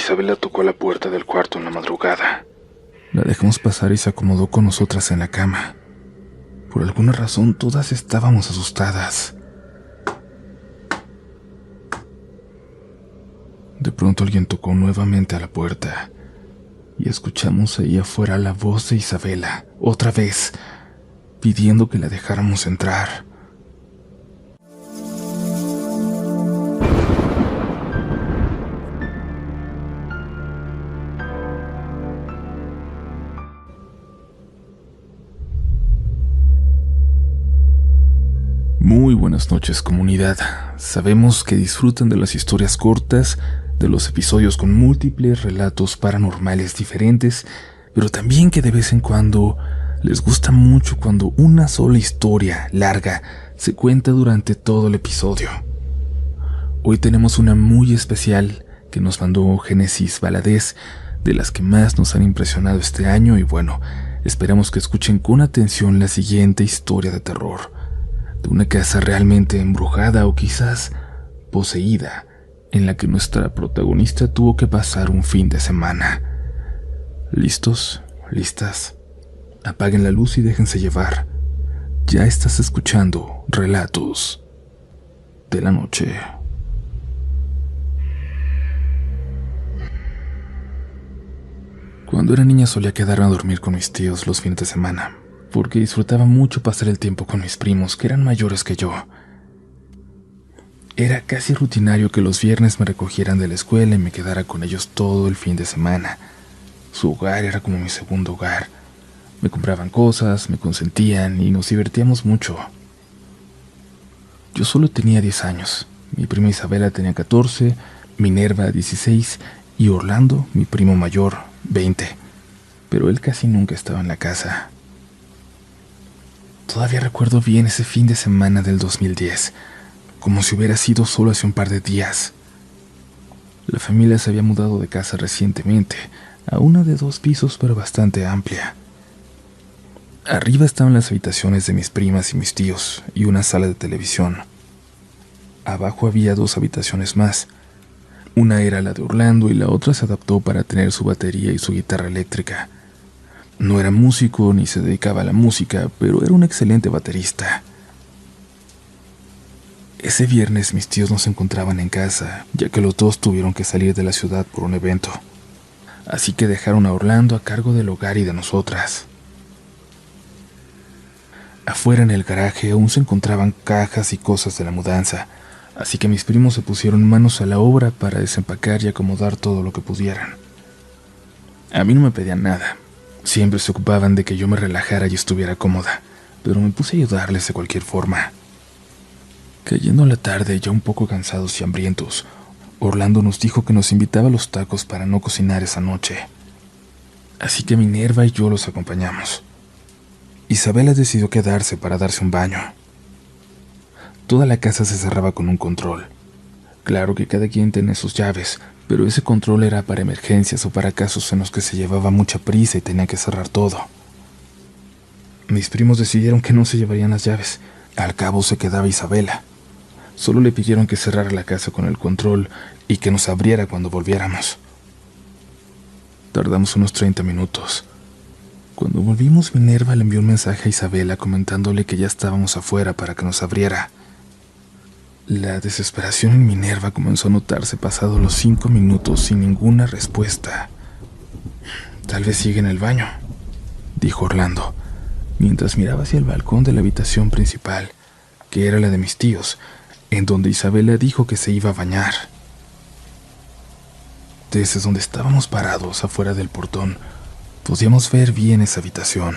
Isabela tocó a la puerta del cuarto en la madrugada. La dejamos pasar y se acomodó con nosotras en la cama. Por alguna razón, todas estábamos asustadas. De pronto alguien tocó nuevamente a la puerta y escuchamos ahí afuera la voz de Isabela, otra vez, pidiendo que la dejáramos entrar. Muy buenas noches, comunidad. Sabemos que disfrutan de las historias cortas, de los episodios con múltiples relatos paranormales diferentes, pero también que de vez en cuando les gusta mucho cuando una sola historia larga se cuenta durante todo el episodio. Hoy tenemos una muy especial que nos mandó Génesis Valadez, de las que más nos han impresionado este año, y bueno, esperamos que escuchen con atención la siguiente historia de terror, de una casa realmente embrujada o quizás poseída, en la que nuestra protagonista tuvo que pasar un fin de semana. ¿Listos? ¿Listas? Apaguen la luz y déjense llevar. Ya estás escuchando Relatos de la Noche. Cuando era niña solía quedarme a dormir con mis tíos los fines de semana, porque disfrutaba mucho pasar el tiempo con mis primos, que eran mayores que yo. Era casi rutinario que los viernes me recogieran de la escuela y me quedara con ellos todo el fin de semana. Su hogar era como mi segundo hogar. Me compraban cosas, me consentían y nos divertíamos mucho. Yo solo tenía 10 años. Mi prima Isabela tenía 14, Minerva 16 y Orlando, mi primo mayor, 20. Pero él casi nunca estaba en la casa. Todavía recuerdo bien ese fin de semana del 2010, como si hubiera sido solo hace un par de días. La familia se había mudado de casa recientemente, a una de 2 pisos pero bastante amplia. Arriba estaban las habitaciones de mis primas y mis tíos, y una sala de televisión. Abajo había 2 habitaciones más. Una era la de Orlando y la otra se adaptó para tener su batería y su guitarra eléctrica. No era músico ni se dedicaba a la música, pero era un excelente baterista. Ese viernes mis tíos no se encontraban en casa, ya que los dos tuvieron que salir de la ciudad por un evento. Así que dejaron a Orlando a cargo del hogar y de nosotras. Afuera en el garaje aún se encontraban cajas y cosas de la mudanza, así que mis primos se pusieron manos a la obra para desempacar y acomodar todo lo que pudieran. A mí no me pedían nada. Siempre se ocupaban de que yo me relajara y estuviera cómoda, pero me puse a ayudarles de cualquier forma. Cayendo la tarde, ya un poco cansados y hambrientos, Orlando nos dijo que nos invitaba a los tacos para no cocinar esa noche. Así que Minerva y yo los acompañamos. Isabela decidió quedarse para darse un baño. Toda la casa se cerraba con un control. Claro que cada quien tenía sus llaves, pero ese control era para emergencias o para casos en los que se llevaba mucha prisa y tenía que cerrar todo. Mis primos decidieron que no se llevarían las llaves. Al cabo se quedaba Isabela. Solo le pidieron que cerrara la casa con el control y que nos abriera cuando volviéramos. Tardamos unos 30 minutos. Cuando volvimos, Minerva le envió un mensaje a Isabela comentándole que ya estábamos afuera para que nos abriera. La desesperación en Minerva comenzó a notarse pasados los 5 minutos sin ninguna respuesta. «Tal vez sigue en el baño», dijo Orlando, mientras miraba hacia el balcón de la habitación principal, que era la de mis tíos, en donde Isabela dijo que se iba a bañar. Desde donde estábamos parados afuera del portón, podíamos ver bien esa habitación.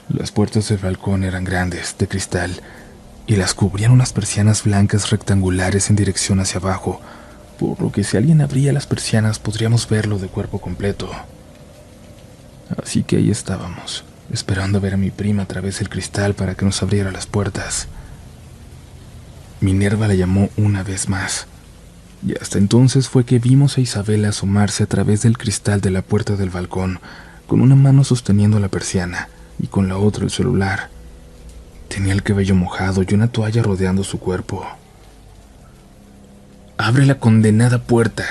Las puertas del balcón eran grandes, de cristal, y las cubrían unas persianas blancas rectangulares en dirección hacia abajo, por lo que si alguien abría las persianas podríamos verlo de cuerpo completo. Así que ahí estábamos, esperando a ver a mi prima a través del cristal para que nos abriera las puertas. Minerva la llamó una vez más, y hasta entonces fue que vimos a Isabela asomarse a través del cristal de la puerta del balcón, con una mano sosteniendo la persiana y con la otra el celular. Tenía el cabello mojado y una toalla rodeando su cuerpo. «¡Abre la condenada puerta!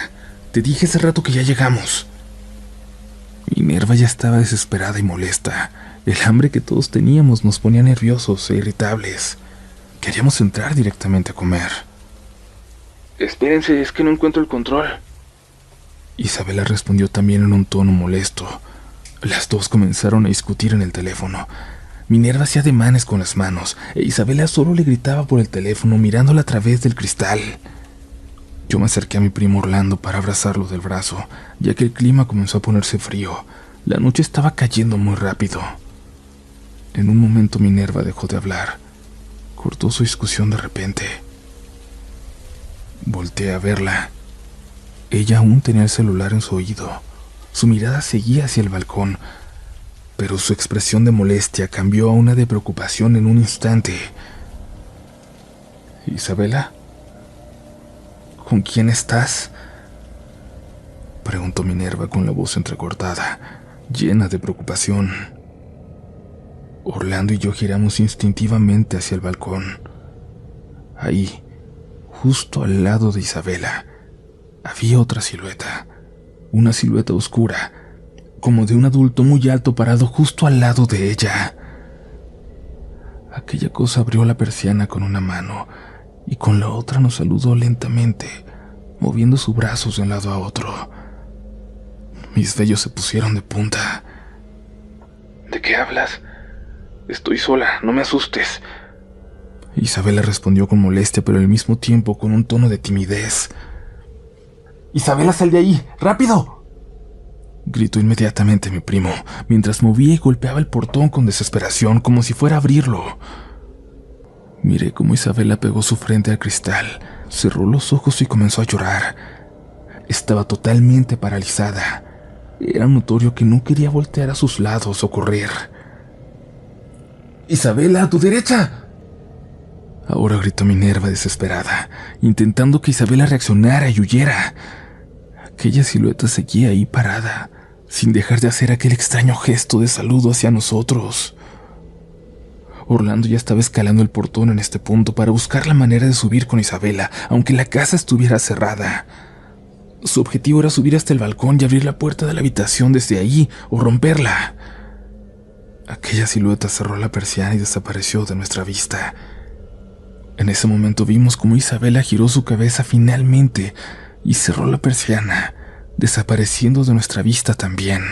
Te dije hace rato que ya llegamos. Minerva ya estaba desesperada y molesta. El hambre que todos teníamos nos ponía nerviosos e irritables. Queríamos entrar directamente a comer. Espérense, es que no encuentro el control. Isabela respondió también en un tono molesto. Las dos comenzaron a discutir en el teléfono. Minerva hacía ademanes con las manos e Isabela solo le gritaba por el teléfono mirándola a través del cristal. Yo me acerqué a mi primo Orlando para abrazarlo del brazo, ya que el clima comenzó a ponerse frío. La noche estaba cayendo muy rápido. En un momento Minerva dejó de hablar. Cortó su discusión de repente. Volteé a verla. Ella aún tenía el celular en su oído. Su mirada seguía hacia el balcón, pero su expresión de molestia cambió a una de preocupación en un instante. «¿Isabela? ¿Con quién estás?», preguntó Minerva con la voz entrecortada, llena de preocupación. Orlando y yo giramos instintivamente hacia el balcón. Ahí, justo al lado de Isabela, había otra silueta, una silueta oscura, como de un adulto muy alto parado justo al lado de ella. Aquella cosa abrió la persiana con una mano y con la otra nos saludó lentamente, moviendo sus brazos de un lado a otro. Mis vellos se pusieron de punta. «¿De qué hablas? Estoy sola, no me asustes». Isabela respondió con molestia, pero al mismo tiempo con un tono de timidez. «Isabela, sal de ahí, rápido», gritó inmediatamente mi primo, mientras movía y golpeaba el portón con desesperación, como si fuera a abrirlo. Miré cómo Isabela pegó su frente al cristal, cerró los ojos y comenzó a llorar. Estaba totalmente paralizada. Era notorio que no quería voltear a sus lados o correr. «Isabela, a tu derecha», ahora gritó Minerva desesperada, intentando que Isabela reaccionara y huyera. Aquella silueta seguía ahí parada, sin dejar de hacer aquel extraño gesto de saludo hacia nosotros. Orlando ya estaba escalando el portón en este punto para buscar la manera de subir con Isabela, aunque la casa estuviera cerrada. Su objetivo era subir hasta el balcón y abrir la puerta de la habitación desde ahí o romperla. Aquella silueta cerró la persiana y desapareció de nuestra vista. En ese momento vimos cómo Isabela giró su cabeza finalmente y cerró la persiana, desapareciendo de nuestra vista también.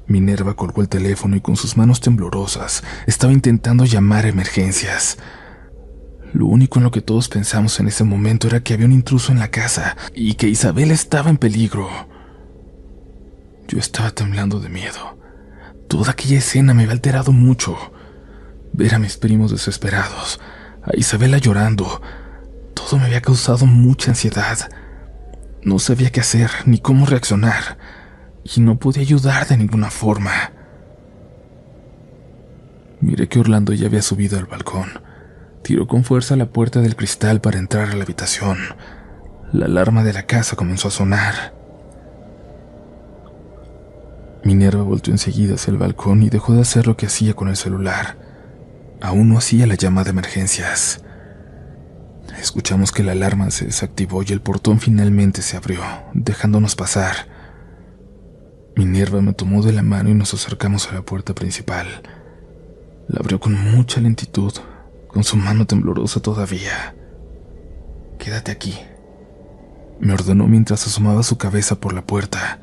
Minerva colgó el teléfono y con sus manos temblorosas estaba intentando llamar a emergencias. Lo único en lo que todos pensamos en ese momento era que había un intruso en la casa y que Isabela estaba en peligro. Yo estaba temblando de miedo. Toda aquella escena me había alterado mucho. Ver a mis primos desesperados, a Isabela llorando, todo me había causado mucha ansiedad. No sabía qué hacer ni cómo reaccionar, y no podía ayudar de ninguna forma. Miré que Orlando ya había subido al balcón. Tiró con fuerza la puerta del cristal para entrar a la habitación. La alarma de la casa comenzó a sonar. Minerva volteó enseguida hacia el balcón y dejó de hacer lo que hacía con el celular. Aún no hacía la llamada de emergencias. Escuchamos que la alarma se desactivó y el portón finalmente se abrió, dejándonos pasar. Minerva me tomó de la mano y nos acercamos a la puerta principal. La abrió con mucha lentitud, con su mano temblorosa todavía. «Quédate aquí», me ordenó mientras asomaba su cabeza por la puerta,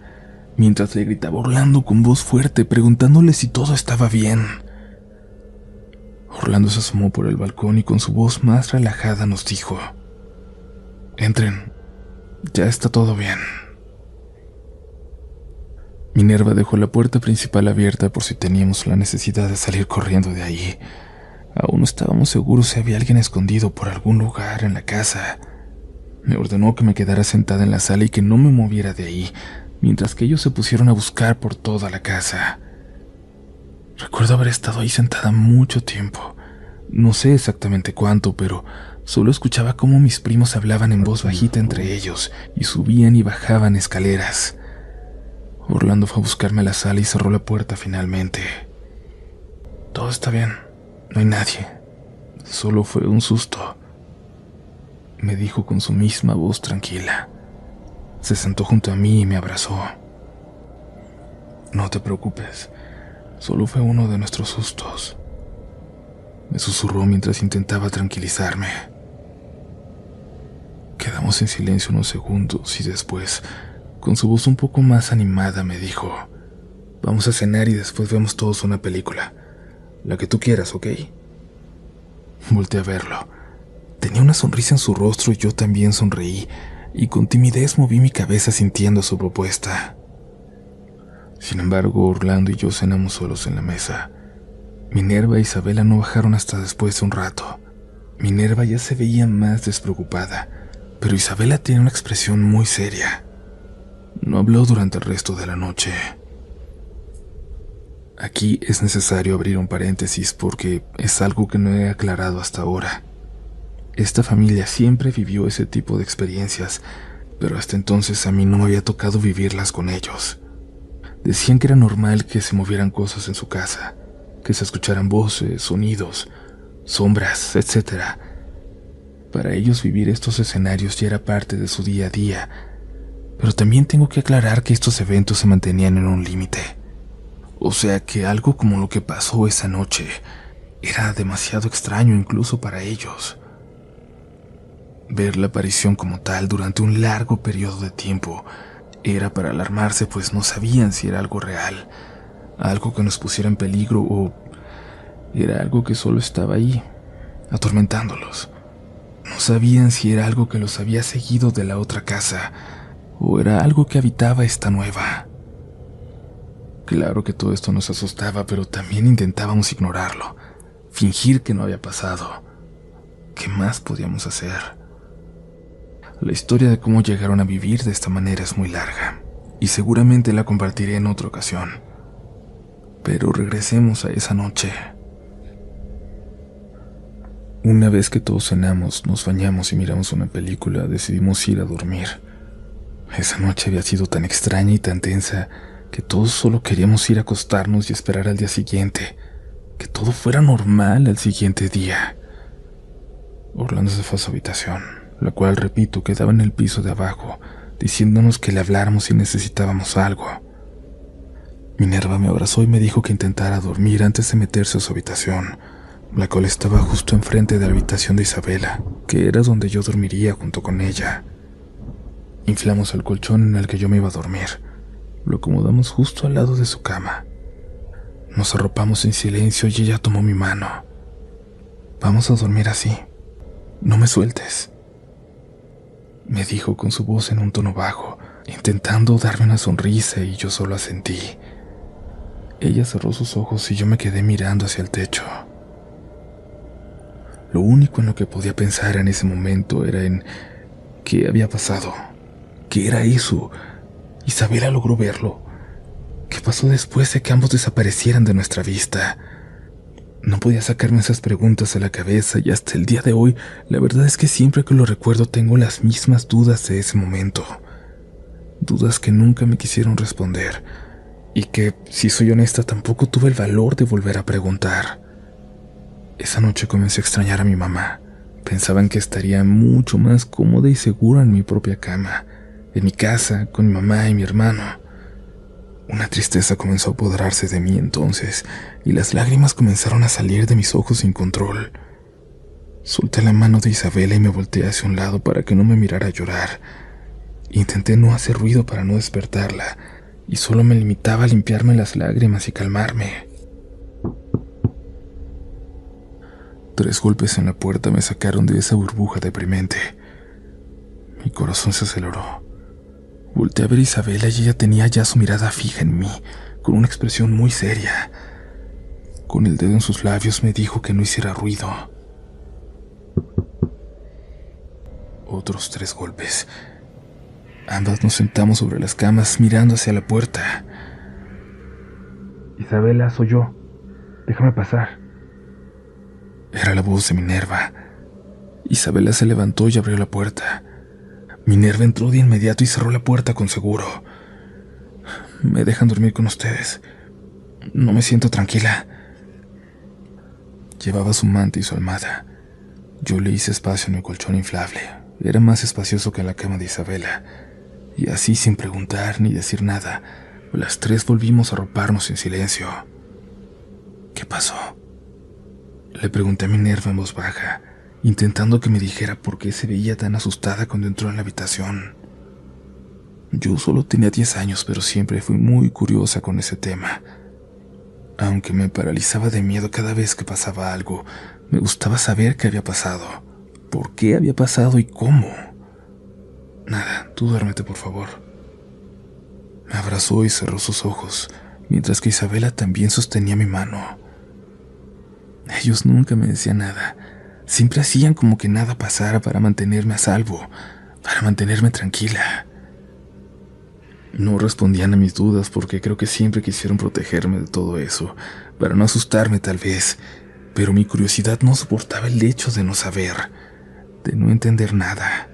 mientras le gritaba a Orlando con voz fuerte, preguntándole si todo estaba bien. Orlando se asomó por el balcón y con su voz más relajada nos dijo: «Entren, ya está todo bien». Minerva dejó la puerta principal abierta por si teníamos la necesidad de salir corriendo de ahí. Aún no estábamos seguros si había alguien escondido por algún lugar en la casa. Me ordenó que me quedara sentada en la sala y que no me moviera de ahí, mientras que ellos se pusieron a buscar por toda la casa. Recuerdo haber estado ahí sentada mucho tiempo. No sé exactamente cuánto, pero solo escuchaba cómo mis primos hablaban en voz bajita entre ellos y subían y bajaban escaleras. Orlando fue a buscarme a la sala y cerró la puerta finalmente. «Todo está bien, no hay nadie. Solo fue un susto», me dijo con su misma voz tranquila. Se sentó junto a mí y me abrazó. No te preocupes, solo fue uno de nuestros sustos, me susurró mientras intentaba tranquilizarme. Quedamos en silencio unos segundos y después, con su voz un poco más animada, me dijo: vamos a cenar y después vemos todos una película, la que tú quieras, ¿ok? Volté a verlo. Tenía una sonrisa en su rostro y yo también sonreí, y con timidez moví mi cabeza sintiendo su propuesta. Sin embargo, Orlando y yo cenamos solos en la mesa. Minerva e Isabela no bajaron hasta después de un rato. Minerva ya se veía más despreocupada, pero Isabela tenía una expresión muy seria. No habló durante el resto de la noche. Aquí es necesario abrir un paréntesis porque es algo que no he aclarado hasta ahora. Esta familia siempre vivió ese tipo de experiencias, pero hasta entonces a mí no me había tocado vivirlas con ellos. Decían que era normal que se movieran cosas en su casa, que se escucharan voces, sonidos, sombras, etc. Para ellos vivir estos escenarios ya era parte de su día a día, pero también tengo que aclarar que estos eventos se mantenían en un límite. O sea que algo como lo que pasó esa noche era demasiado extraño incluso para ellos. Ver la aparición como tal durante un largo periodo de tiempo era para alarmarse, pues no sabían si era algo real, algo que nos pusiera en peligro o era algo que solo estaba ahí, atormentándolos. No sabían si era algo que los había seguido de la otra casa o era algo que habitaba esta nueva. Claro que todo esto nos asustaba, pero también intentábamos ignorarlo, fingir que no había pasado. ¿Qué más podíamos hacer? La historia de cómo llegaron a vivir de esta manera es muy larga, y seguramente la compartiré en otra ocasión. Pero regresemos a esa noche. Una vez que todos cenamos, nos bañamos y miramos una película, decidimos ir a dormir. Esa noche había sido tan extraña y tan tensa que todos solo queríamos ir a acostarnos y esperar al día siguiente, que todo fuera normal al siguiente día. Orlando se fue a su habitación, la cual, repito, quedaba en el piso de abajo, diciéndonos que le habláramos si necesitábamos algo. Minerva me abrazó y me dijo que intentara dormir antes de meterse a su habitación, la cual estaba justo enfrente de la habitación de Isabela, que era donde yo dormiría junto con ella. Inflamos el colchón en el que yo me iba a dormir. Lo acomodamos justo al lado de su cama. Nos arropamos en silencio y ella tomó mi mano. Vamos a dormir así. No me sueltes, me dijo con su voz en un tono bajo, intentando darme una sonrisa, y yo solo asentí. Ella cerró sus ojos y yo me quedé mirando hacia el techo. Lo único en lo que podía pensar en ese momento era en qué había pasado. ¿Qué era eso? Isabela logró verlo. ¿Qué pasó después de que ambos desaparecieran de nuestra vista? No podía sacarme esas preguntas de la cabeza y hasta el día de hoy, la verdad es que siempre que lo recuerdo tengo las mismas dudas de ese momento. Dudas que nunca me quisieron responder y que, si soy honesta, tampoco tuve el valor de volver a preguntar. Esa noche comencé a extrañar a mi mamá. Pensaba en que estaría mucho más cómoda y segura en mi propia cama, en mi casa, con mi mamá y mi hermano. Una tristeza comenzó a apoderarse de mí entonces, y las lágrimas comenzaron a salir de mis ojos sin control. Solté la mano de Isabela y me volteé hacia un lado para que no me mirara llorar. Intenté no hacer ruido para no despertarla, y solo me limitaba a limpiarme las lágrimas y calmarme. 3 golpes en la puerta me sacaron de esa burbuja deprimente. Mi corazón se aceleró. Volteé a ver a Isabela y ella tenía ya su mirada fija en mí, con una expresión muy seria. Con el dedo en sus labios me dijo que no hiciera ruido. Otros 3 golpes. Ambas nos sentamos sobre las camas mirando hacia la puerta. Isabela, soy yo. Déjame pasar. Era la voz de Minerva. Isabela se levantó y abrió la puerta. Minerva entró de inmediato y cerró la puerta con seguro. Me dejan dormir con ustedes. No me siento tranquila. Llevaba su manta y su almohada. Yo le hice espacio en mi colchón inflable. Era más espacioso que la cama de Isabela. Y así, sin preguntar ni decir nada, las tres volvimos a arroparnos en silencio. ¿Qué pasó?, le pregunté a Minerva en voz baja, intentando que me dijera por qué se veía tan asustada cuando entró en la habitación. Yo solo tenía 10 años, pero siempre fui muy curiosa con ese tema. Aunque me paralizaba de miedo cada vez que pasaba algo, me gustaba saber qué había pasado, por qué había pasado y cómo. Nada, tú duérmete, por favor. Me abrazó y cerró sus ojos, mientras que Isabela también sostenía mi mano. Ellos nunca me decían nada. Siempre hacían como que nada pasara para mantenerme a salvo, para mantenerme tranquila. No respondían a mis dudas porque creo que siempre quisieron protegerme de todo eso, para no asustarme tal vez, pero mi curiosidad no soportaba el hecho de no saber, de no entender nada.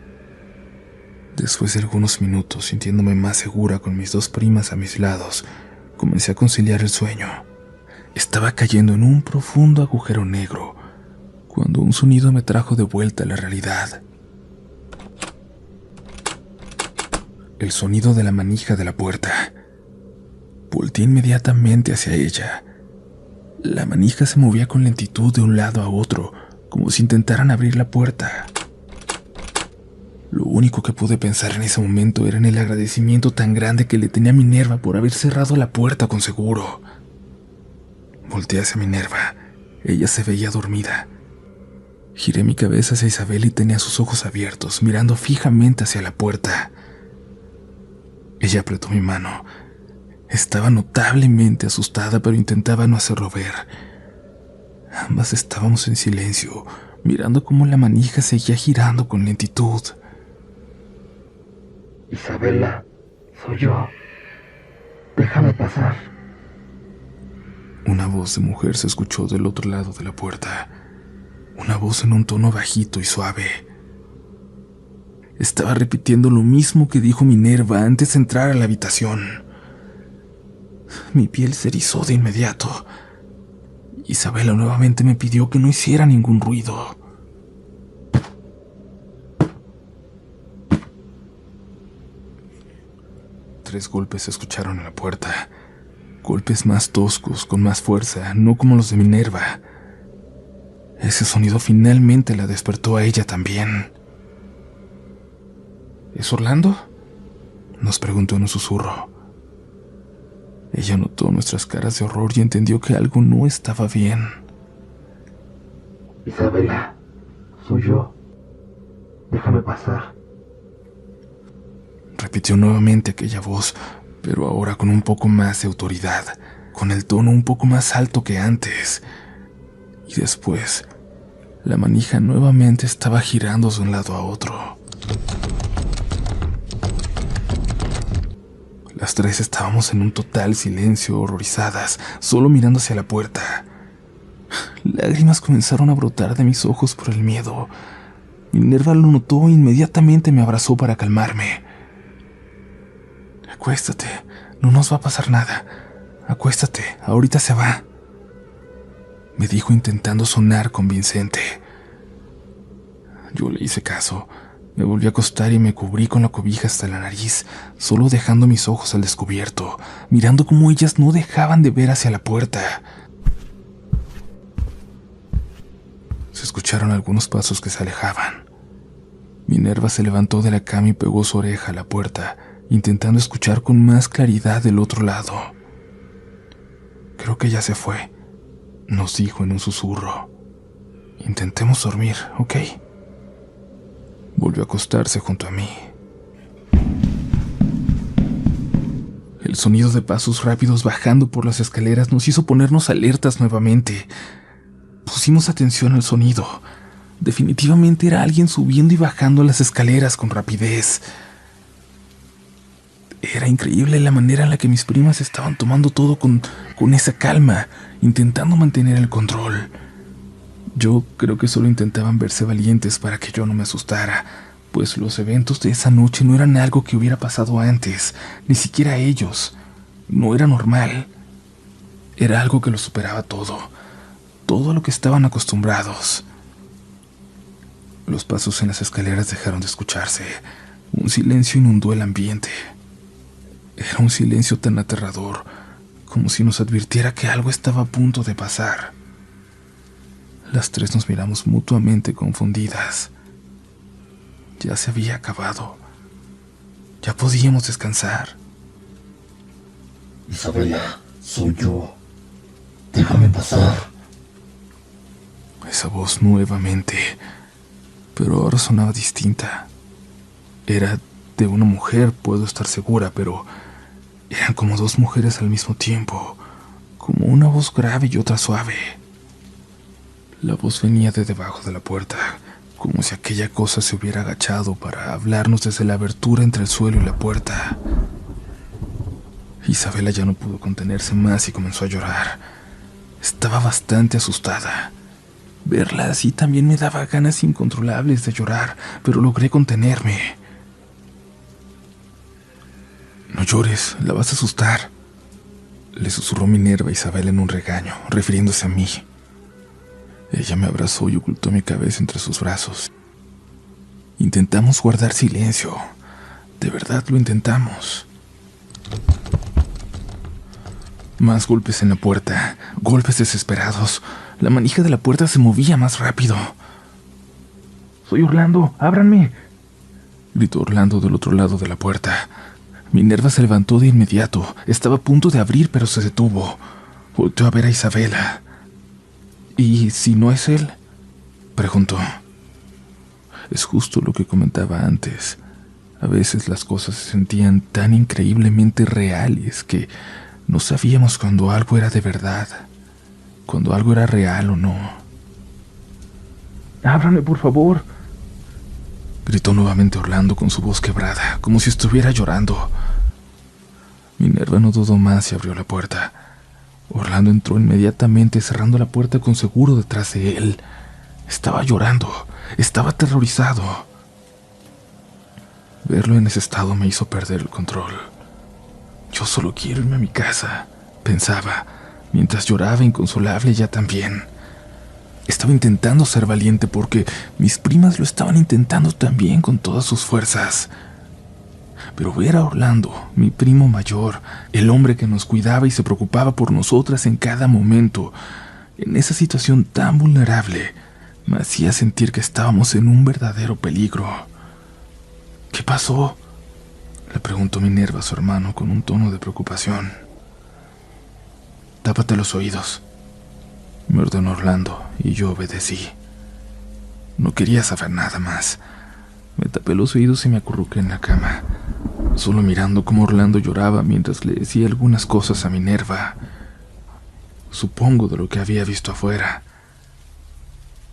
Después de algunos minutos, sintiéndome más segura con mis dos primas a mis lados, comencé a conciliar el sueño. Estaba cayendo en un profundo agujero negro, cuando un sonido me trajo de vuelta a la realidad. El sonido de la manija de la puerta. Volteé inmediatamente hacia ella. La manija se movía con lentitud de un lado a otro, como si intentaran abrir la puerta. Lo único que pude pensar en ese momento era en el agradecimiento tan grande que le tenía a Minerva por haber cerrado la puerta con seguro. Volteé hacia Minerva. Ella se veía dormida. Giré mi cabeza hacia Isabel y tenía sus ojos abiertos, mirando fijamente hacia la puerta. Ella apretó mi mano. Estaba notablemente asustada, pero intentaba no hacerlo ver. Ambas estábamos en silencio, mirando cómo la manija seguía girando con lentitud. Isabela, soy yo. Déjame pasar. Una voz de mujer se escuchó del otro lado de la puerta. Una voz en un tono bajito y suave. Estaba repitiendo lo mismo que dijo Minerva antes de entrar a la habitación. Mi piel se erizó de inmediato. Isabela nuevamente me pidió que no hiciera ningún ruido. Tres golpes se escucharon en la puerta. Golpes más toscos, con más fuerza, no como los de Minerva. Ese sonido finalmente la despertó a ella también. ¿Es Orlando?, nos preguntó en un susurro. Ella notó nuestras caras de horror y entendió que algo no estaba bien. Isabela, soy yo. Déjame pasar. Repitió nuevamente aquella voz, pero ahora con un poco más de autoridad, con el tono un poco más alto que antes. Y después, la manija nuevamente estaba girando de un lado a otro. Las tres estábamos en un total silencio, horrorizadas, solo mirando hacia la puerta. Lágrimas comenzaron a brotar de mis ojos por el miedo. Minerva lo notó e inmediatamente me abrazó para calmarme. Acuéstate, no nos va a pasar nada. Acuéstate, ahorita se va, me dijo intentando sonar convincente. Yo le hice caso. Me volví a acostar y me cubrí con la cobija hasta la nariz, solo dejando mis ojos al descubierto, mirando cómo ellas no dejaban de ver hacia la puerta. Se escucharon algunos pasos que se alejaban. Minerva se levantó de la cama y pegó su oreja a la puerta, intentando escuchar con más claridad del otro lado. Creo que ya se fue, nos dijo en un susurro. Intentemos dormir, ¿ok? Volvió a acostarse junto a mí. El sonido de pasos rápidos bajando por las escaleras nos hizo ponernos alertas nuevamente. Pusimos atención al sonido. Definitivamente era alguien subiendo y bajando las escaleras con rapidez. Era increíble la manera en la que mis primas estaban tomando todo con esa calma, intentando mantener el control. Yo creo que solo intentaban verse valientes para que yo no me asustara, pues los eventos de esa noche no eran algo que hubiera pasado antes, ni siquiera ellos. No era normal. Era algo que lo superaba todo a lo que estaban acostumbrados. Los pasos en las escaleras dejaron de escucharse. Un silencio inundó el ambiente. Era un silencio tan aterrador, como si nos advirtiera que algo estaba a punto de pasar. Las tres nos miramos mutuamente confundidas. Ya se había acabado. Ya podíamos descansar. Isabela, soy yo. Déjame pasar. Esa voz nuevamente, pero ahora sonaba distinta. Era de una mujer, puedo estar segura, pero eran como dos mujeres al mismo tiempo, como una voz grave y otra suave. La voz venía de debajo de la puerta, como si aquella cosa se hubiera agachado para hablarnos desde la abertura entre el suelo y la puerta. Isabela ya no pudo contenerse más y comenzó a llorar. Estaba bastante asustada. Verla así también me daba ganas incontrolables de llorar, pero logré contenerme. «No llores, la vas a asustar», le susurró Minerva a Isabela en un regaño, refiriéndose a mí. Ella me abrazó y ocultó mi cabeza entre sus brazos. Intentamos guardar silencio. De verdad lo intentamos. Más golpes en la puerta, golpes desesperados. La manija de la puerta se movía más rápido. «Soy Orlando, ábranme», gritó Orlando del otro lado de la puerta. Minerva se levantó de inmediato. Estaba a punto de abrir, pero se detuvo. Volteó a ver a Isabela. «¿Y si no es él?», preguntó. Es justo lo que comentaba antes. A veces las cosas se sentían tan increíblemente reales que no sabíamos cuando algo era de verdad, cuando algo era real o no. «Ábranme, por favor», gritó nuevamente Orlando con su voz quebrada, como si estuviera llorando. Minerva no dudó más y abrió la puerta. Orlando entró inmediatamente, cerrando la puerta con seguro detrás de él. Estaba llorando, estaba aterrorizado. Verlo en ese estado me hizo perder el control. Yo solo quiero irme a mi casa, pensaba, mientras lloraba inconsolable ella también. Estaba intentando ser valiente porque mis primas lo estaban intentando también con todas sus fuerzas. Pero ver a Orlando, mi primo mayor, el hombre que nos cuidaba y se preocupaba por nosotras en cada momento, en esa situación tan vulnerable, me hacía sentir que estábamos en un verdadero peligro. «¿Qué pasó?», le preguntó Minerva a su hermano con un tono de preocupación. «Tápate los oídos», me ordenó Orlando, y yo obedecí. No quería saber nada más. Me tapé los oídos y me acurruqué en la cama, solo mirando cómo Orlando lloraba mientras le decía algunas cosas a Minerva. Supongo de lo que había visto afuera.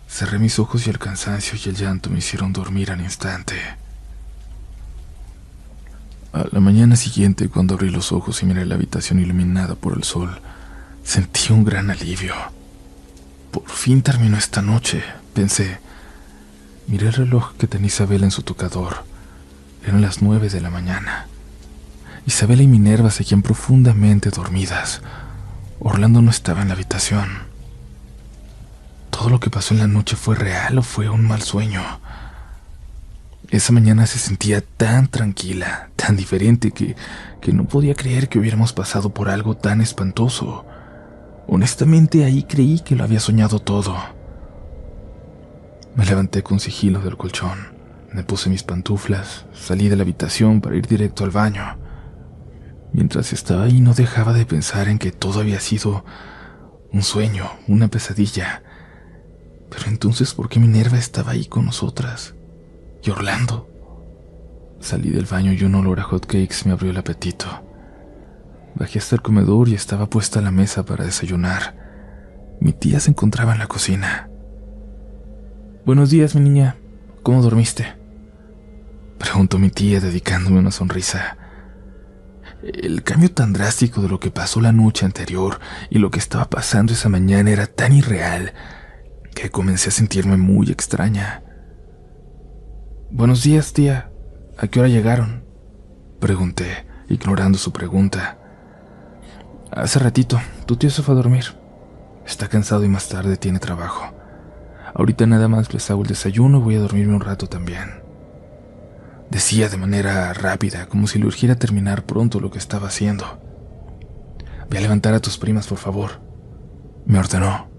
Cerré mis ojos y el cansancio y el llanto me hicieron dormir al instante. A la mañana siguiente, cuando abrí los ojos y miré la habitación iluminada por el sol, sentí un gran alivio. Por fin terminó esta noche, pensé. Miré el reloj que tenía Isabela en su tocador. Eran las 9 de la mañana. Isabela y Minerva seguían profundamente dormidas. Orlando no estaba en la habitación. ¿Todo lo que pasó en la noche fue real o fue un mal sueño? Esa mañana se sentía tan tranquila, tan diferente que no podía creer que hubiéramos pasado por algo tan espantoso. Honestamente, ahí creí que lo había soñado todo. Me levanté con sigilo del colchón, me puse mis pantuflas, salí de la habitación para ir directo al baño. Mientras estaba ahí no dejaba de pensar en que todo había sido un sueño, una pesadilla. Pero entonces, ¿por qué Minerva estaba ahí con nosotras? ¿Y Orlando? Salí del baño y un olor a hotcakes me abrió el apetito. Bajé hasta el comedor y estaba puesta la mesa para desayunar. Mi tía se encontraba en la cocina. «Buenos días, mi niña. ¿Cómo dormiste?», preguntó mi tía dedicándome una sonrisa. El cambio tan drástico de lo que pasó la noche anterior y lo que estaba pasando esa mañana era tan irreal que comencé a sentirme muy extraña. «Buenos días, tía. ¿A qué hora llegaron?», pregunté, ignorando su pregunta. «Hace ratito. Tu tío se fue a dormir. Está cansado y más tarde tiene trabajo. Ahorita nada más les hago el desayuno y voy a dormirme un rato también». Decía de manera rápida, como si le urgiera terminar pronto lo que estaba haciendo. «Ve a levantar a tus primas, por favor», me ordenó.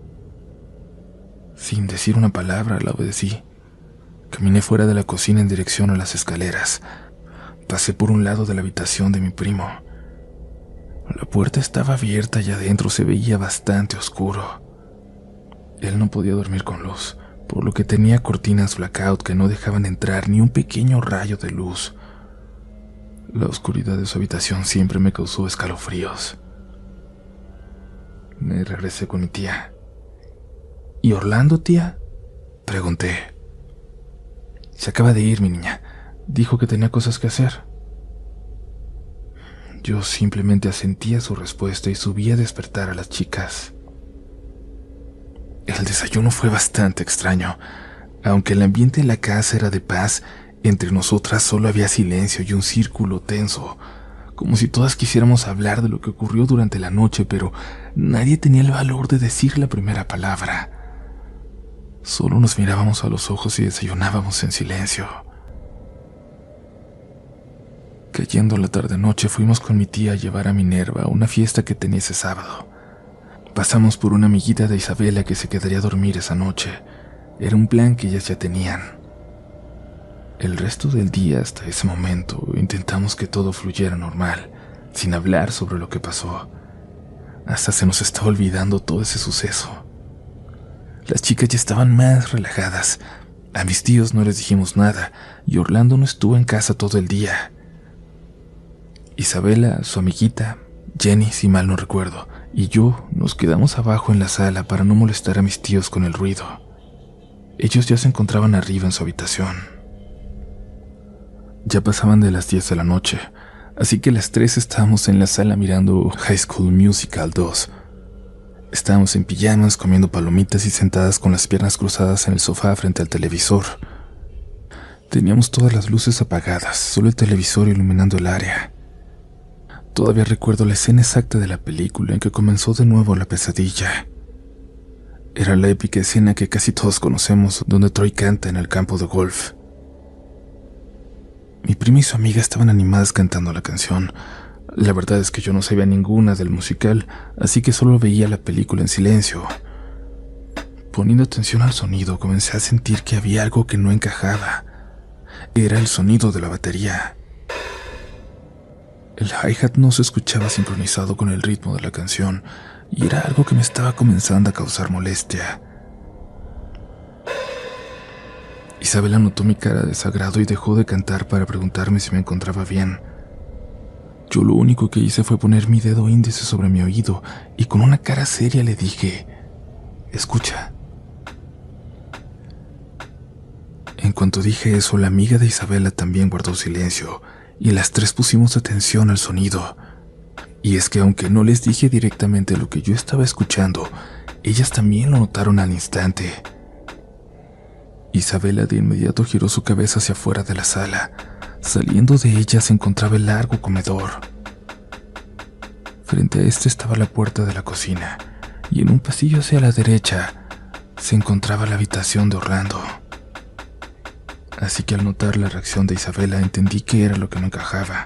Sin decir una palabra, la obedecí. Caminé fuera de la cocina en dirección a las escaleras. Pasé por un lado de la habitación de mi primo. La puerta estaba abierta y adentro se veía bastante oscuro. Él no podía dormir con luz, por lo que tenía cortinas blackout que no dejaban entrar ni un pequeño rayo de luz. La oscuridad de su habitación siempre me causó escalofríos. Me regresé con mi tía. «¿Y Orlando, tía?», pregunté. «Se acaba de ir, mi niña. Dijo que tenía cosas que hacer». Yo simplemente asentía su respuesta y subí a despertar a las chicas. El desayuno fue bastante extraño. Aunque el ambiente en la casa era de paz, entre nosotras solo había silencio y un círculo tenso, como si todas quisiéramos hablar de lo que ocurrió durante la noche, pero nadie tenía el valor de decir la primera palabra. Solo nos mirábamos a los ojos y desayunábamos en silencio. Cayendo la tarde-noche fuimos con mi tía a llevar a Minerva a una fiesta que tenía ese sábado. Pasamos por una amiguita de Isabela que se quedaría a dormir esa noche. Era un plan que ellas ya tenían. El resto del día hasta ese momento intentamos que todo fluyera normal, sin hablar sobre lo que pasó. Hasta se nos estaba olvidando todo ese suceso. Las chicas ya estaban más relajadas. A mis tíos no les dijimos nada y Orlando no estuvo en casa todo el día. Isabela, su amiguita, Jenny, si mal no recuerdo, y yo nos quedamos abajo en la sala para no molestar a mis tíos con el ruido. Ellos ya se encontraban arriba en su habitación. Ya pasaban de las 10 de la noche, así que las 3 estábamos en la sala mirando High School Musical 2. Estábamos en pijamas, comiendo palomitas y sentadas con las piernas cruzadas en el sofá frente al televisor. Teníamos todas las luces apagadas, solo el televisor iluminando el área. Todavía recuerdo la escena exacta de la película en que comenzó de nuevo la pesadilla. Era la épica escena que casi todos conocemos, donde Troy canta en el campo de golf. Mi prima y su amiga estaban animadas cantando la canción. La verdad es que yo no sabía ninguna del musical, así que solo veía la película en silencio. Poniendo atención al sonido, comencé a sentir que había algo que no encajaba. Era el sonido de la batería. El hi-hat no se escuchaba sincronizado con el ritmo de la canción, y era algo que me estaba comenzando a causar molestia. Isabela notó mi cara de desagrado y dejó de cantar para preguntarme si me encontraba bien. Yo lo único que hice fue poner mi dedo índice sobre mi oído y con una cara seria le dije: «Escucha». En cuanto dije eso, la amiga de Isabela también guardó silencio y las 3 pusimos atención al sonido. Y es que aunque no les dije directamente lo que yo estaba escuchando, ellas también lo notaron al instante. Isabela de inmediato giró su cabeza hacia afuera de la sala. Saliendo de ella se encontraba el largo comedor. Frente a este estaba la puerta de la cocina, y en un pasillo hacia la derecha se encontraba la habitación de Orlando. Así que al notar la reacción de Isabela entendí que era lo que no encajaba,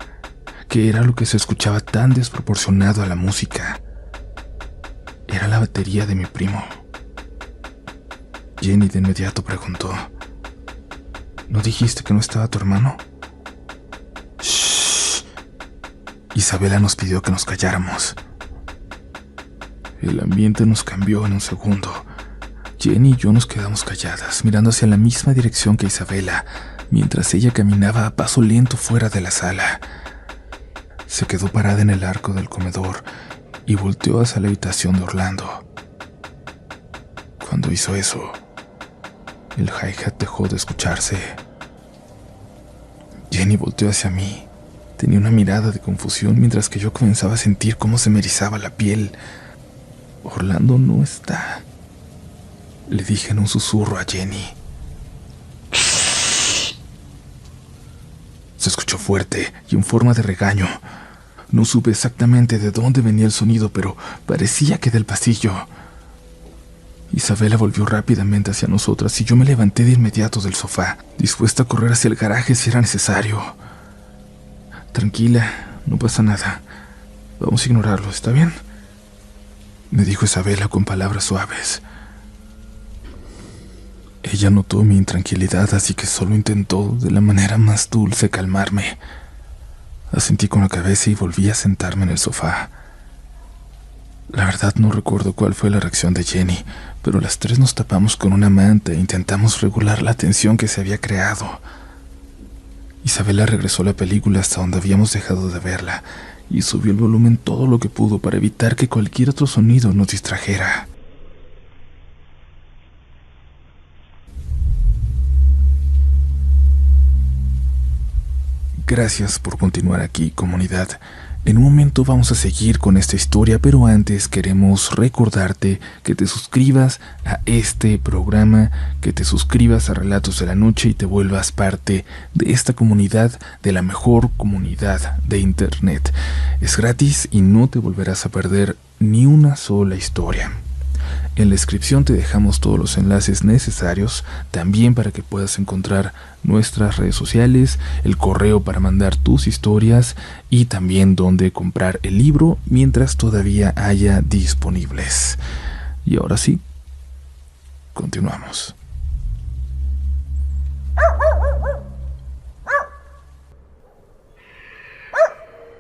que era lo que se escuchaba tan desproporcionado a la música. Era la batería de mi primo. Jenny de inmediato preguntó: ¿No dijiste que no estaba tu hermano? Shh. Isabela nos pidió que nos calláramos. El ambiente nos cambió en un segundo. Jenny y yo nos quedamos calladas, mirando hacia la misma dirección que Isabela, mientras ella caminaba a paso lento fuera de la sala. Se quedó parada en el arco del comedor y volteó hacia la habitación de Orlando. Cuando hizo eso, el hi-hat dejó de escucharse. Jenny volteó hacia mí. Tenía una mirada de confusión mientras que yo comenzaba a sentir cómo se me erizaba la piel. «Orlando no está», le dije en un susurro a Jenny. Se escuchó fuerte y en forma de regaño. No supe exactamente de dónde venía el sonido, pero parecía que del pasillo. Isabela volvió rápidamente hacia nosotras y yo me levanté de inmediato del sofá, dispuesta a correr hacia el garaje si era necesario. Tranquila, no pasa nada. Vamos a ignorarlo, ¿está bien?, me dijo Isabela con palabras suaves. Ella notó mi intranquilidad, así que solo intentó, de la manera más dulce, calmarme. Asentí con la cabeza y volví a sentarme en el sofá. La verdad no recuerdo cuál fue la reacción de Jenny, pero las tres nos tapamos con una manta e intentamos regular la tensión que se había creado. Isabela regresó a la película hasta donde habíamos dejado de verla y subió el volumen todo lo que pudo para evitar que cualquier otro sonido nos distrajera. Gracias por continuar aquí, comunidad. En un momento vamos a seguir con esta historia, pero antes queremos recordarte que te suscribas a este programa, que te suscribas a Relatos de la Noche y te vuelvas parte de esta comunidad, de la mejor comunidad de internet. Es gratis y no te volverás a perder ni una sola historia. En la descripción te dejamos todos los enlaces necesarios, también para que puedas encontrar nuestras redes sociales, el correo para mandar tus historias y también dónde comprar el libro mientras todavía haya disponibles. Y ahora sí, continuamos.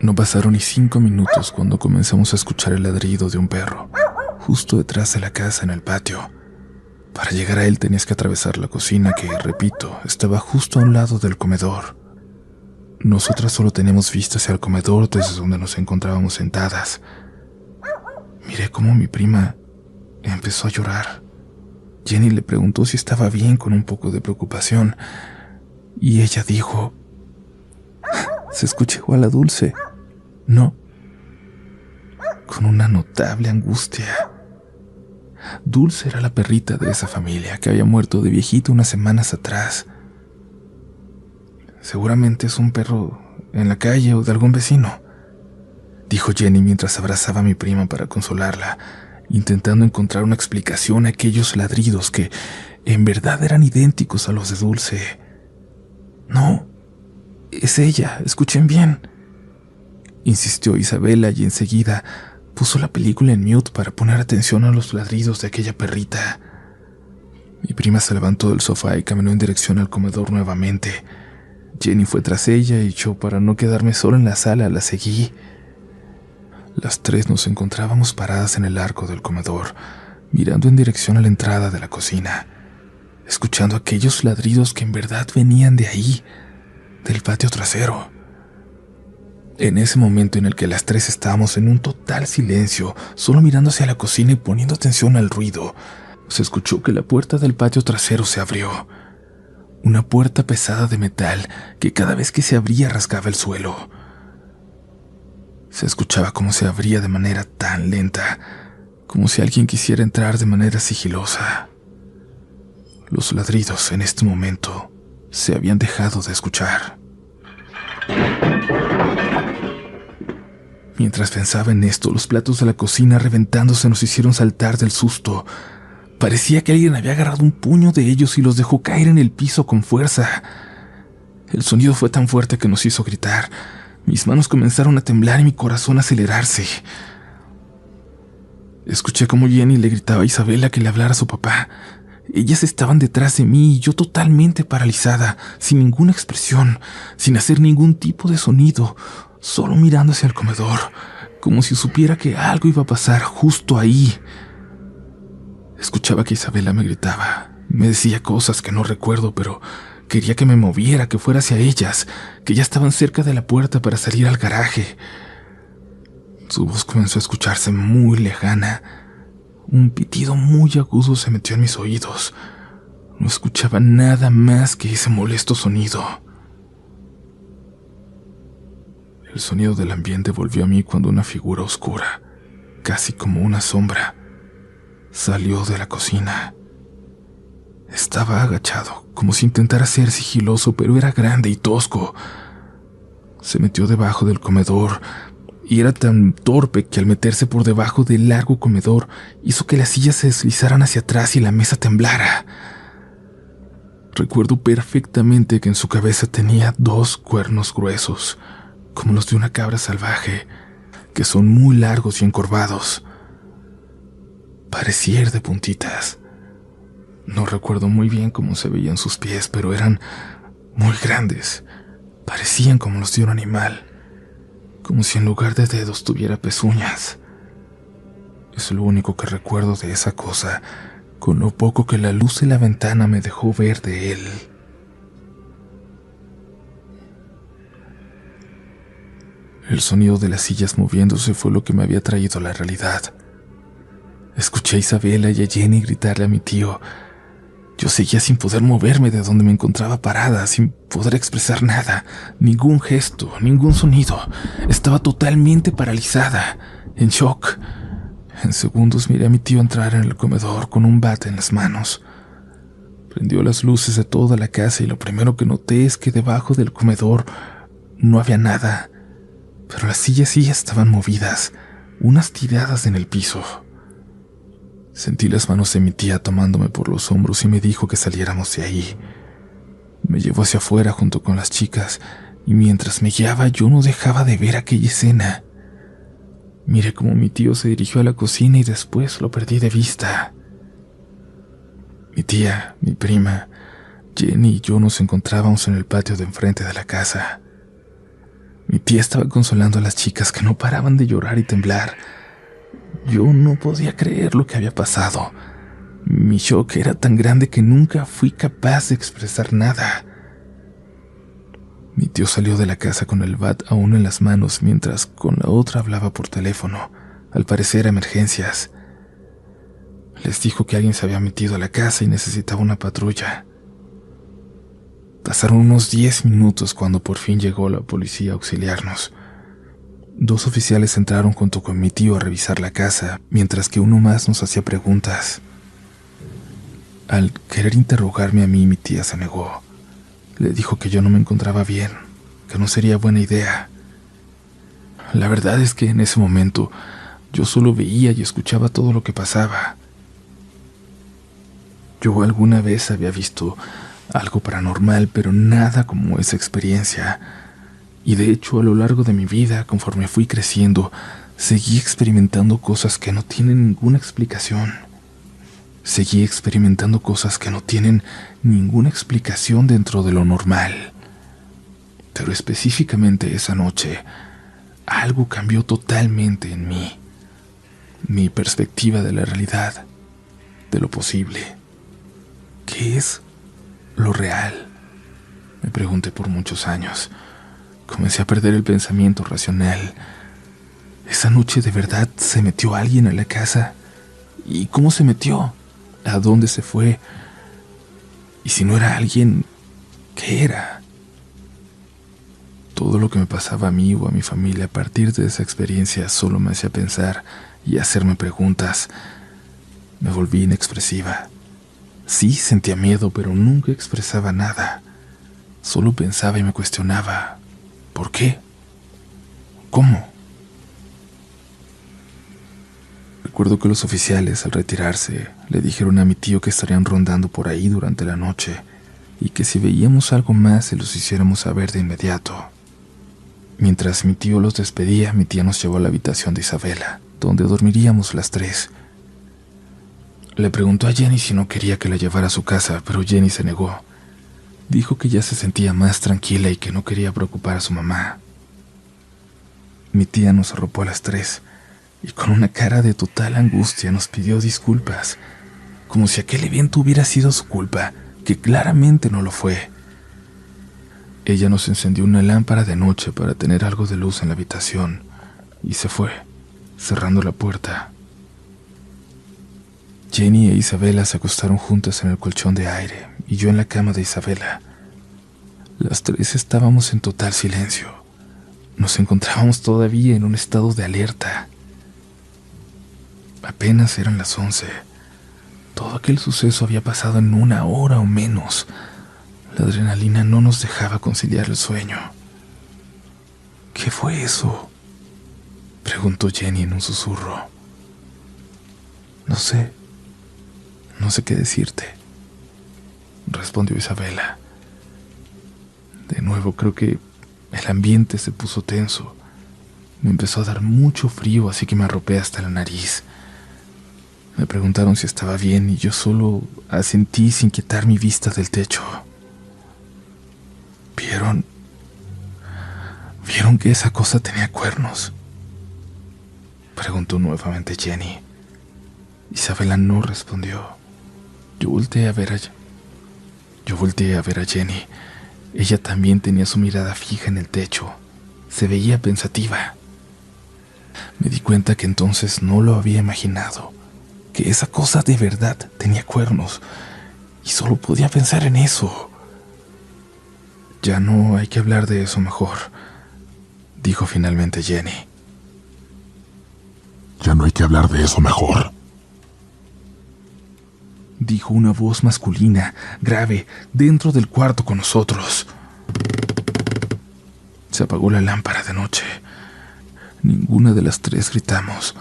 No pasaron ni 5 minutos cuando comenzamos a escuchar el ladrido de un perro, justo detrás de la casa en el patio. Para llegar a él tenías que atravesar la cocina que, repito, estaba justo a un lado del comedor. Nosotras solo teníamos vista hacia el comedor desde donde nos encontrábamos sentadas. Miré cómo mi prima empezó a llorar. Jenny le preguntó si estaba bien con un poco de preocupación y ella dijo: «Se escucha igual a Dulce, ¿no?», con una notable angustia. Dulce era la perrita de esa familia que había muerto de viejito unas semanas atrás. «Seguramente es un perro en la calle o de algún vecino», dijo Jenny mientras abrazaba a mi prima para consolarla, intentando encontrar una explicación a aquellos ladridos que en verdad eran idénticos a los de Dulce. «No, es ella, escuchen bien», insistió Isabela y enseguida puso la película en mute para poner atención a los ladridos de aquella perrita. Mi prima se levantó del sofá y caminó en dirección al comedor nuevamente. Jenny fue tras ella y yo, para no quedarme solo en la sala, la seguí. Las tres nos encontrábamos paradas en el arco del comedor, mirando en dirección a la entrada de la cocina, escuchando aquellos ladridos que en verdad venían de ahí, del patio trasero. En ese momento en el que las tres estábamos en un total silencio, solo mirando hacia la cocina y poniendo atención al ruido, se escuchó que la puerta del patio trasero se abrió. Una puerta pesada de metal que cada vez que se abría rasgaba el suelo. Se escuchaba cómo se abría de manera tan lenta, como si alguien quisiera entrar de manera sigilosa. Los ladridos en este momento se habían dejado de escuchar. Mientras pensaba en esto, los platos de la cocina reventándose nos hicieron saltar del susto. Parecía que alguien había agarrado un puño de ellos y los dejó caer en el piso con fuerza. El sonido fue tan fuerte que nos hizo gritar. Mis manos comenzaron a temblar y mi corazón a acelerarse. Escuché cómo Jenny le gritaba a Isabela que le hablara a su papá. Ellas estaban detrás de mí y yo totalmente paralizada, sin ninguna expresión, sin hacer ningún tipo de sonido, solo mirando hacia el comedor, como si supiera que algo iba a pasar justo ahí. Escuchaba que Isabela me gritaba, me decía cosas que no recuerdo, pero quería que me moviera, que fuera hacia ellas, que ya estaban cerca de la puerta para salir al garaje. Su voz comenzó a escucharse muy lejana. Un pitido muy agudo se metió en mis oídos. No escuchaba nada más que ese molesto sonido. El sonido del ambiente volvió a mí cuando una figura oscura, casi como una sombra, salió de la cocina. Estaba agachado, como si intentara ser sigiloso, pero era grande y tosco. Se metió debajo del comedor y era tan torpe que al meterse por debajo del largo comedor hizo que las sillas se deslizaran hacia atrás y la mesa temblara. Recuerdo perfectamente que en su cabeza tenía 2 cuernos gruesos, como los de una cabra salvaje, que son muy largos y encorvados. Parecía ir de puntitas. No recuerdo muy bien cómo se veían sus pies, pero eran muy grandes. Parecían como los de un animal, como si en lugar de dedos tuviera pezuñas. Es lo único que recuerdo de esa cosa, con lo poco que la luz de la ventana me dejó ver de él. El sonido de las sillas moviéndose fue lo que me había traído a la realidad. Escuché a Isabela y a Jenny gritarle a mi tío. Yo seguía sin poder moverme de donde me encontraba parada, sin poder expresar nada, ningún gesto, ningún sonido. Estaba totalmente paralizada, en shock. En segundos miré a mi tío entrar en el comedor con un bate en las manos. Prendió las luces de toda la casa y lo primero que noté es que debajo del comedor no había nada, pero las sillas sí estaban movidas, unas tiradas en el piso. Sentí las manos de mi tía tomándome por los hombros y me dijo que saliéramos de ahí. Me llevó hacia afuera junto con las chicas y mientras me guiaba yo no dejaba de ver aquella escena. Miré cómo mi tío se dirigió a la cocina y después lo perdí de vista. Mi tía, mi prima, Jenny y yo nos encontrábamos en el patio de enfrente de la casa. Mi tía estaba consolando a las chicas que no paraban de llorar y temblar. Yo no podía creer lo que había pasado. Mi shock era tan grande que nunca fui capaz de expresar nada. Mi tío salió de la casa con el bat aún en las manos mientras con la otra hablaba por teléfono, al parecer a emergencias. Les dijo que alguien se había metido a la casa y necesitaba una patrulla. Pasaron unos 10 minutos cuando por fin llegó la policía a auxiliarnos. 2 oficiales entraron junto con mi tío a revisar la casa, mientras que uno más nos hacía preguntas. Al querer interrogarme a mí, mi tía se negó. Le dijo que yo no me encontraba bien, que no sería buena idea. La verdad es que en ese momento yo solo veía y escuchaba todo lo que pasaba. Yo alguna vez había visto algo paranormal, pero nada como esa experiencia. Y de hecho, a lo largo de mi vida, conforme fui creciendo, seguí experimentando cosas que no tienen ninguna explicación. Seguí experimentando cosas que no tienen ninguna explicación dentro de lo normal. Pero específicamente esa noche, algo cambió totalmente en mí. Mi perspectiva de la realidad, de lo posible. ¿Qué es lo real? Me pregunté por muchos años. Comencé a perder el pensamiento racional. Esa noche de verdad se metió alguien a la casa. ¿Y cómo se metió? ¿A dónde se fue? Y si no era alguien, ¿qué era? Todo lo que me pasaba a mí o a mi familia a partir de esa experiencia solo me hacía pensar y hacerme preguntas. Me volví inexpresiva. Sí, sentía miedo, pero nunca expresaba nada. Solo pensaba y me cuestionaba. ¿Por qué? ¿Cómo? Recuerdo que los oficiales, al retirarse, le dijeron a mi tío que estarían rondando por ahí durante la noche y que si veíamos algo más se los hiciéramos saber de inmediato. Mientras mi tío los despedía, mi tía nos llevó a la habitación de Isabela, donde dormiríamos las 3. Le preguntó a Jenny si no quería que la llevara a su casa, pero Jenny se negó. Dijo que ya se sentía más tranquila y que no quería preocupar a su mamá. Mi tía nos arropó a las 3 y con una cara de total angustia nos pidió disculpas, como si aquel evento hubiera sido su culpa, que claramente no lo fue. Ella nos encendió una lámpara de noche para tener algo de luz en la habitación y se fue, cerrando la puerta. Jenny e Isabela se acostaron juntas en el colchón de aire y yo en la cama de Isabela. Las 3 estábamos en total silencio. Nos encontrábamos todavía en un estado de alerta. Apenas eran las 11. Todo aquel suceso había pasado en 1 hora o menos. La adrenalina no nos dejaba conciliar el sueño. ¿Qué fue eso? preguntó Jenny en un susurro. No sé qué decirte, respondió Isabela. De nuevo creo que el ambiente se puso tenso. Me empezó a dar mucho frío, así que me arropé hasta la nariz. Me preguntaron si estaba bien y yo solo asentí sin quitar mi vista del techo. ¿Vieron que esa cosa tenía cuernos?, preguntó nuevamente Jenny. Isabela no respondió. Yo volteé a ver a Jenny. Ella también tenía su mirada fija en el techo. Se veía pensativa. Me di cuenta que entonces no lo había imaginado, que esa cosa de verdad tenía cuernos, y solo podía pensar en eso. Ya no hay que hablar de eso mejor, dijo finalmente Jenny. Ya no hay que hablar de eso mejor, dijo una voz masculina, grave, dentro del cuarto con nosotros. Se apagó la lámpara de noche. Ninguna de las tres gritamos.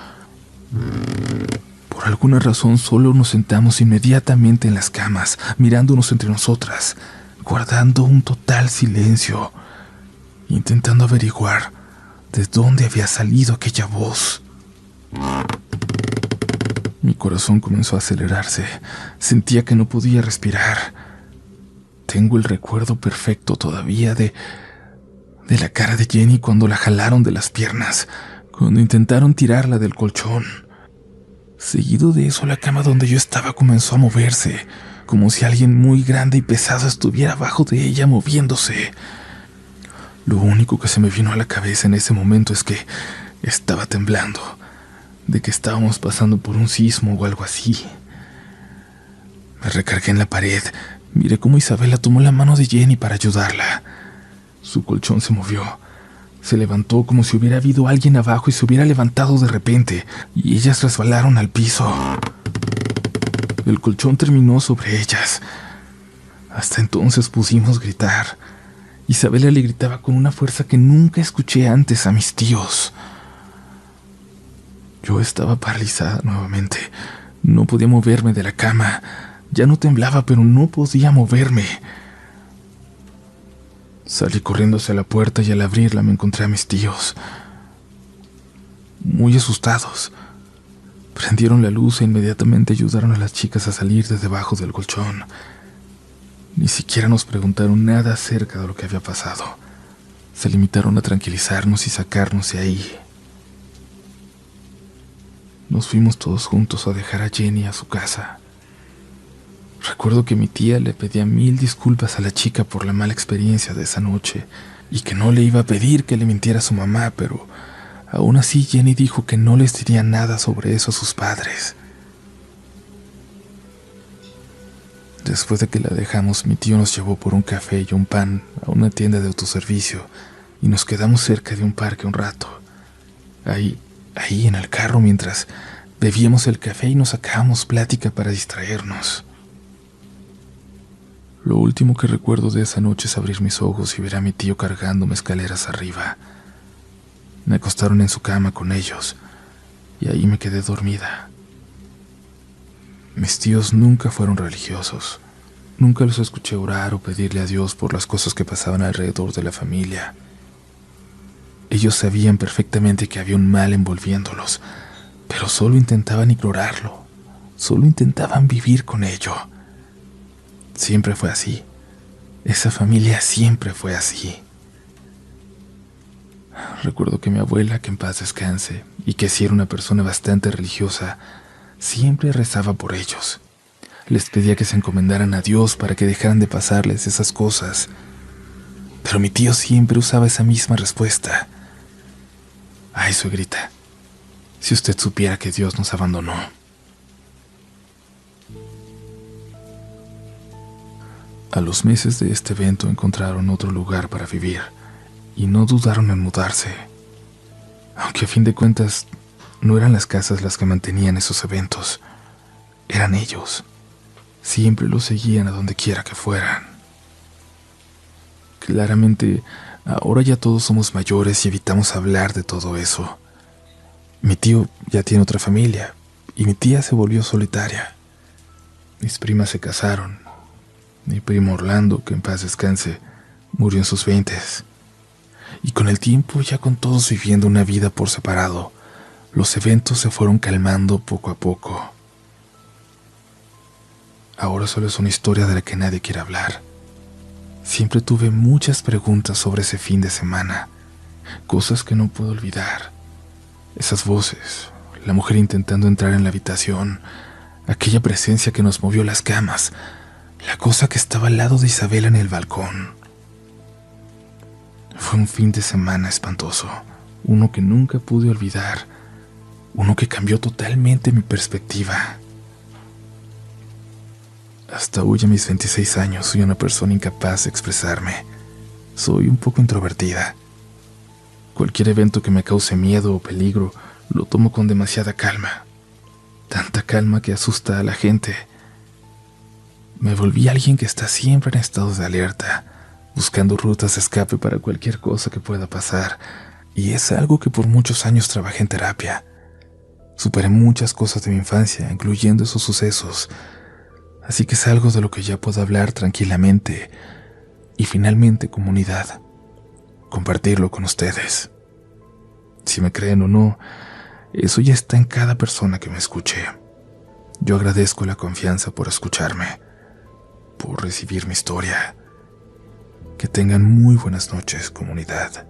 Por alguna razón solo nos sentamos inmediatamente en las camas, mirándonos entre nosotras, guardando un total silencio, intentando averiguar de dónde había salido aquella voz. Mi corazón comenzó a acelerarse. Sentía que no podía respirar. Tengo el recuerdo perfecto todavía de la cara de Jenny cuando la jalaron de las piernas, cuando intentaron tirarla del colchón. Seguido de eso, la cama donde yo estaba comenzó a moverse, como si alguien muy grande y pesado estuviera abajo de ella moviéndose. Lo único que se me vino a la cabeza en ese momento es que estaba temblando, de que estábamos pasando por un sismo o algo así. Me recargué en la pared. Miré cómo Isabela tomó la mano de Jenny para ayudarla. Su colchón se movió. Se levantó como si hubiera habido alguien abajo y se hubiera levantado de repente, y ellas resbalaron al piso. El colchón terminó sobre ellas. Hasta entonces pudimos gritar. Isabela le gritaba con una fuerza que nunca escuché antes a mis tíos. Yo estaba paralizada nuevamente. No podía moverme de la cama. Ya no temblaba, pero no podía moverme. Salí corriendo hacia la puerta y al abrirla me encontré a mis tíos, muy asustados. Prendieron la luz e inmediatamente ayudaron a las chicas a salir de debajo del colchón. Ni siquiera nos preguntaron nada acerca de lo que había pasado. Se limitaron a tranquilizarnos y sacarnos de ahí. Nos fuimos todos juntos a dejar a Jenny a su casa. Recuerdo que mi tía le pedía 1000 disculpas a la chica por la mala experiencia de esa noche y que no le iba a pedir que le mintiera a su mamá, pero aún así Jenny dijo que no les diría nada sobre eso a sus padres. Después de que la dejamos, mi tío nos llevó por un café y un pan a una tienda de autoservicio y nos quedamos cerca de un parque un rato. Ahí en el carro, mientras bebíamos el café y nos sacábamos plática para distraernos. Lo último que recuerdo de esa noche es abrir mis ojos y ver a mi tío cargándome escaleras arriba. Me acostaron en su cama con ellos y ahí me quedé dormida. Mis tíos nunca fueron religiosos. Nunca los escuché orar o pedirle a Dios por las cosas que pasaban alrededor de la familia. Ellos sabían perfectamente que había un mal envolviéndolos, pero solo intentaban ignorarlo. Solo intentaban vivir con ello. Siempre fue así. Esa familia siempre fue así. Recuerdo que mi abuela, que en paz descanse, y que sí era una persona bastante religiosa, siempre rezaba por ellos. Les pedía que se encomendaran a Dios para que dejaran de pasarles esas cosas. Pero mi tío siempre usaba esa misma respuesta. Ay, suegrita, si usted supiera que Dios nos abandonó. A los meses de este evento encontraron otro lugar para vivir y no dudaron en mudarse. Aunque a fin de cuentas no eran las casas las que mantenían esos eventos, eran ellos. Siempre los seguían a donde quiera que fueran. Claramente, ahora ya todos somos mayores y evitamos hablar de todo eso. Mi tío ya tiene otra familia y mi tía se volvió solitaria. Mis primas se casaron. Mi primo Orlando, que en paz descanse, murió en sus 20s. Y con el tiempo, ya con todos viviendo una vida por separado, los eventos se fueron calmando poco a poco. Ahora solo es una historia de la que nadie quiere hablar. Siempre tuve muchas preguntas sobre ese fin de semana, cosas que no puedo olvidar. Esas voces, la mujer intentando entrar en la habitación, aquella presencia que nos movió las camas, la cosa que estaba al lado de Isabela en el balcón. Fue un fin de semana espantoso, uno que nunca pude olvidar, uno que cambió totalmente mi perspectiva. Hasta hoy, a mis 26 años, soy una persona incapaz de expresarme. Soy un poco introvertida. Cualquier evento que me cause miedo o peligro, lo tomo con demasiada calma. Tanta calma que asusta a la gente. Me volví alguien que está siempre en estado de alerta, buscando rutas de escape para cualquier cosa que pueda pasar. Y es algo que por muchos años trabajé en terapia. Superé muchas cosas de mi infancia, incluyendo esos sucesos. Así que es algo de lo que ya puedo hablar tranquilamente. Y finalmente, comunidad, compartirlo con ustedes. Si me creen o no, eso ya está en cada persona que me escuche. Yo agradezco la confianza por escucharme, por recibir mi historia. Que tengan muy buenas noches, comunidad.